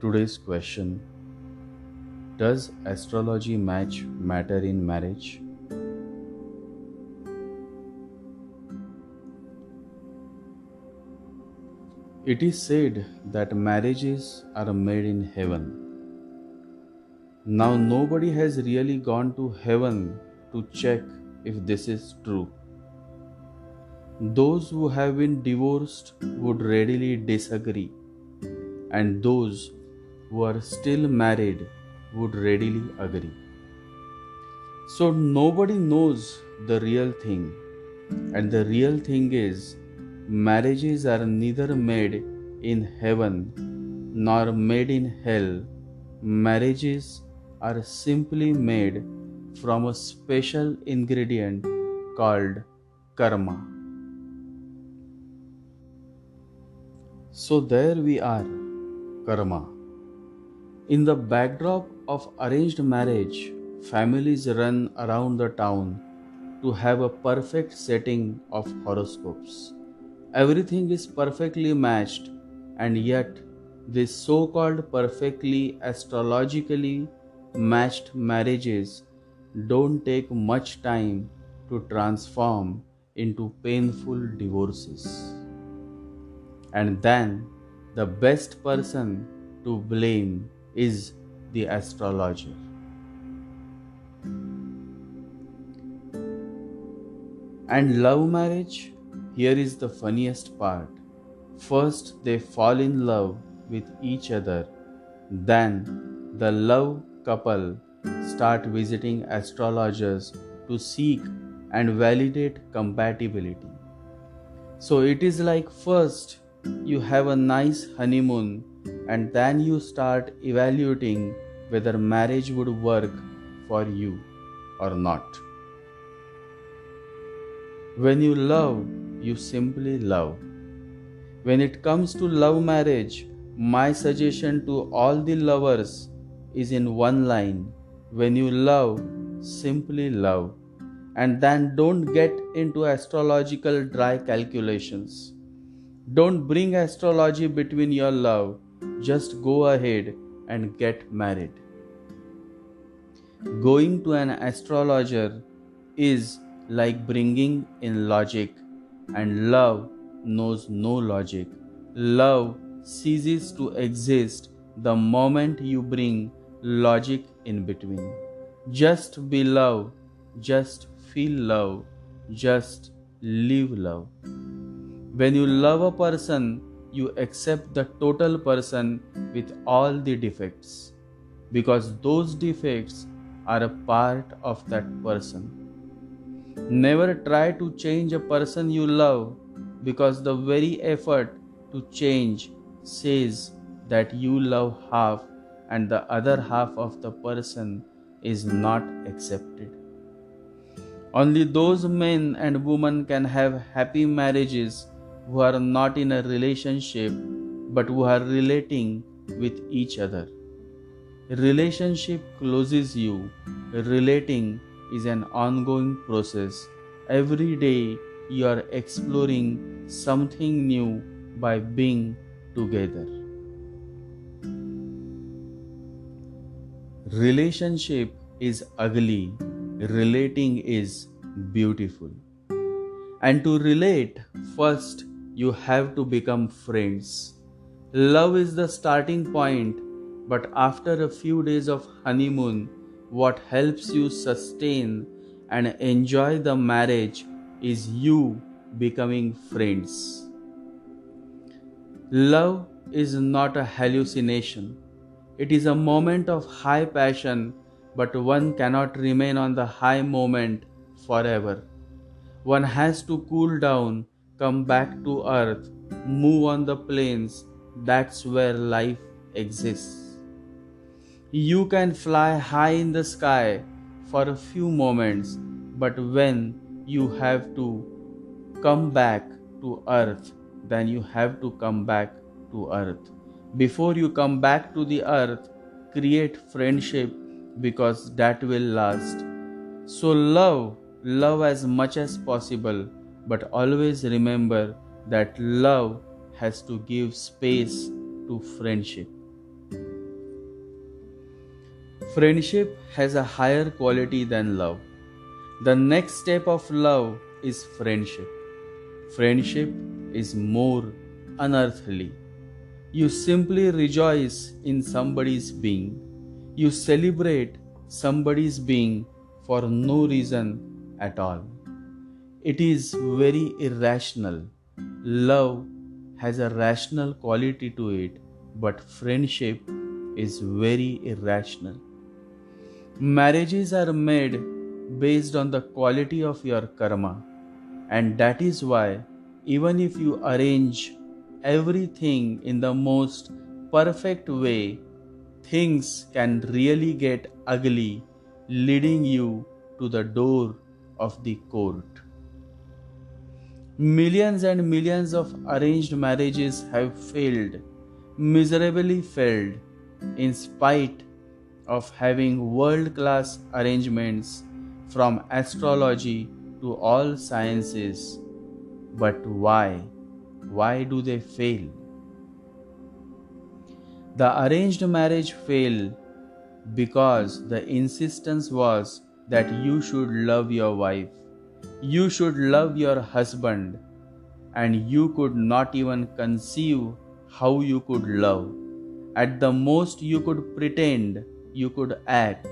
Today's question: does astrology match matter in marriage? It is said that marriages are made in heaven. Now, nobody has really gone to heaven to check if this is true. Those who have been divorced would readily disagree, and those who are still married would readily agree. So, nobody knows the real thing, and the real thing is marriages are neither made in heaven nor made in hell. Marriages are simply made from a special ingredient called karma. So there we are, karma. In the backdrop of arranged marriage, families run around the town to have a perfect setting of horoscopes. Everything is perfectly matched, and yet these so called perfectly astrologically matched marriages don't take much time to transform into painful divorces. And then the best person to blame is the astrologer. And love marriage? Here is the funniest part. First, they fall in love with each other. Then, the love couple start visiting astrologers to seek and validate compatibility. So, it is like first you have a nice honeymoon and then you start evaluating whether marriage would work for you or not. When you love, you simply love. When it comes to love marriage, my suggestion to all the lovers is in one line: when you love, simply love. And then don't get into astrological dry calculations. Don't bring astrology between your love. Just go ahead and get married. Going to an astrologer is like bringing in logic, and love knows no logic. Love ceases to exist the moment you bring logic in between. Just be love, just feel love, just live love. When you love a person, you accept the total person with all the defects, because those defects are a part of that person. Never try to change a person you love, because the very effort to change says that you love half and the other half of the person is not accepted. Only those men and women can have happy marriages who are not in a relationship but who are relating with each other. Relationship closes you. Relating is an ongoing process. Every day you are exploring something new by being together. Relationship is ugly. Relating is beautiful. And to relate, first you have to become friends. Love is the starting point, but after a few days of honeymoon, what helps you sustain and enjoy the marriage is you becoming friends. Love is not a hallucination. It is a moment of high passion, but one cannot remain on the high moment forever. One has to cool down, come back to earth, move on the plains. That's where life exists. You can fly high in the sky for a few moments, but when you have to come back to earth, then you have to come back to earth. Before you come back to the earth, create friendship, because that will last. So love as much as possible, but always remember that love has to give space to friendship. Friendship has a higher quality than love. The next step of love is friendship. Friendship is more unearthly. You simply rejoice in somebody's being. You celebrate somebody's being for no reason at all. It is very irrational. Love has a rational quality to it, but friendship is very irrational. Marriages are made based on the quality of your karma, and that is why, even if you arrange everything in the most perfect way, things can really get ugly, leading you to the door of the court. Millions and millions of arranged marriages have failed, miserably failed, in spite of having world class arrangements from astrology to all sciences. But why? Why do they fail? The arranged marriage failed because the insistence was that you should love your wife, you should love your husband, and you could not even conceive how you could love. At the most, you could pretend, you could act,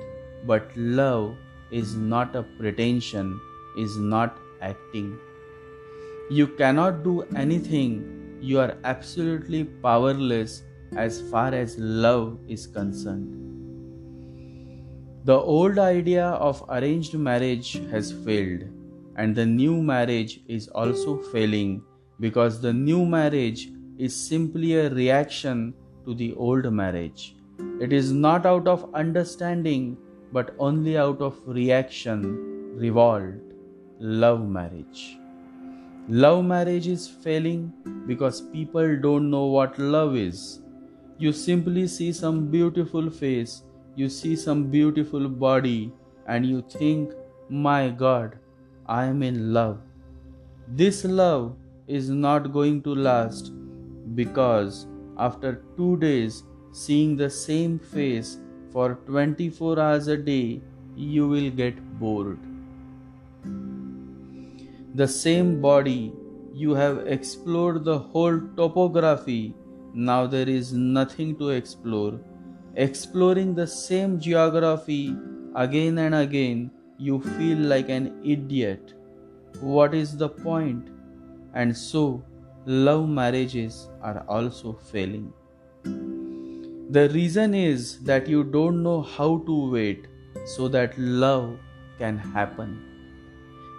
but love is not a pretension, is not acting. You cannot do anything, you are absolutely powerless as far as love is concerned. The old idea of arranged marriage has failed, and the new marriage is also failing because the new marriage is simply a reaction to the old marriage. It is not out of understanding but only out of reaction, revolt, love marriage. Love marriage is failing because people don't know what love is. You simply see some beautiful face, you see some beautiful body, and you think, my God, I am in love. This love is not going to last because after 2 days seeing the same face for 24 hours a day, you will get bored. The same body, you have explored the whole topography, now there is nothing to explore. Exploring the same geography again and again, you feel like an idiot. What is the point? And so, love marriages are also failing. The reason is that you don't know how to wait so that love can happen.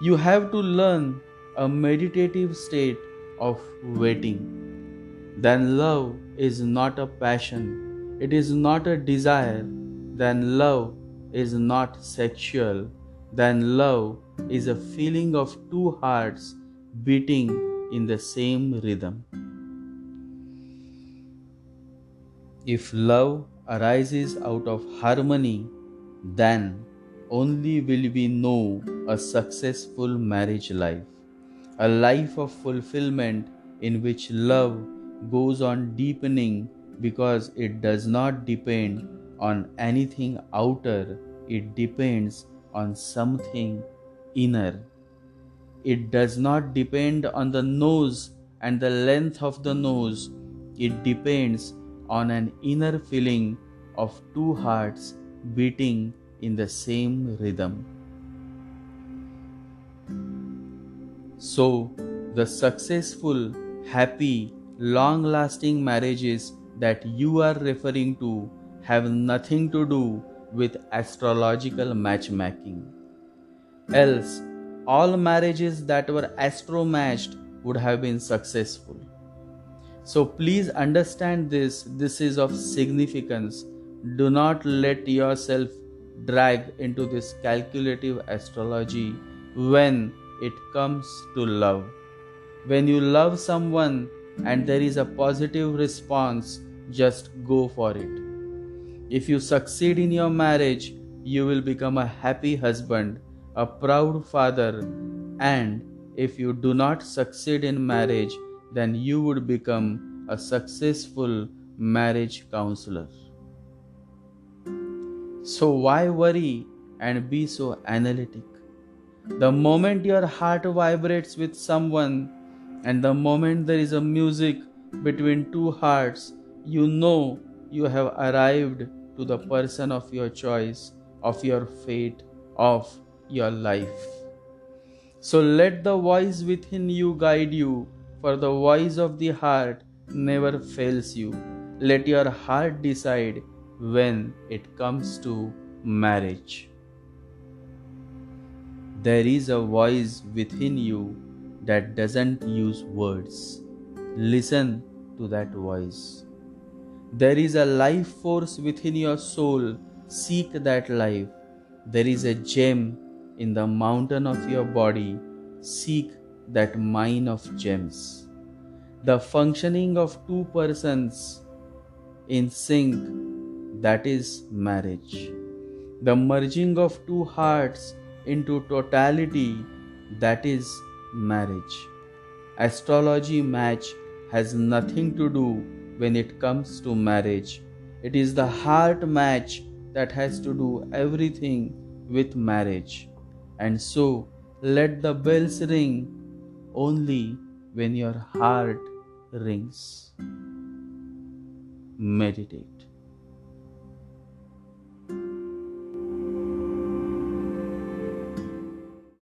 You have to learn a meditative state of waiting. Then love is not a passion, it is not a desire. Then love is not sexual. Then love is a feeling of two hearts beating in the same rhythm. If love arises out of harmony, then only will we know a successful marriage life, a life of fulfillment in which love goes on deepening because it does not depend on anything outer, it depends on something inner. It does not depend on the nose and the length of the nose, it depends on an inner feeling of two hearts beating in the same rhythm. So, the successful, happy, long lasting marriages that you are referring to have nothing to do with astrological matchmaking. Else, all marriages that were astro matched would have been successful. So please understand this. This is of significance. Do not let yourself drag into this calculative astrology when it comes to love. When you love someone and there is a positive response, just go for it. If you succeed in your marriage, you will become a happy husband, a proud father, and if you do not succeed in marriage, then you would become a successful marriage counselor. So why worry and be so analytic? The moment your heart vibrates with someone, and the moment there is a music between two hearts, you know you have arrived to the person of your choice, of your fate, of your life. So let the voice within you guide you, for the voice of the heart never fails you. Let your heart decide when it comes to marriage. There is a voice within you that doesn't use words. Listen to that voice. There is a life force within your soul. Seek that life. There is a gem in the mountain of your body. Seek that mine of gems. The functioning of two persons in sync, that is marriage. The merging of two hearts into totality, that is marriage. Astrology match has nothing to do when it comes to marriage. It is the heart match that has to do everything with marriage. And so, let the bells ring only when your heart rings. Meditate.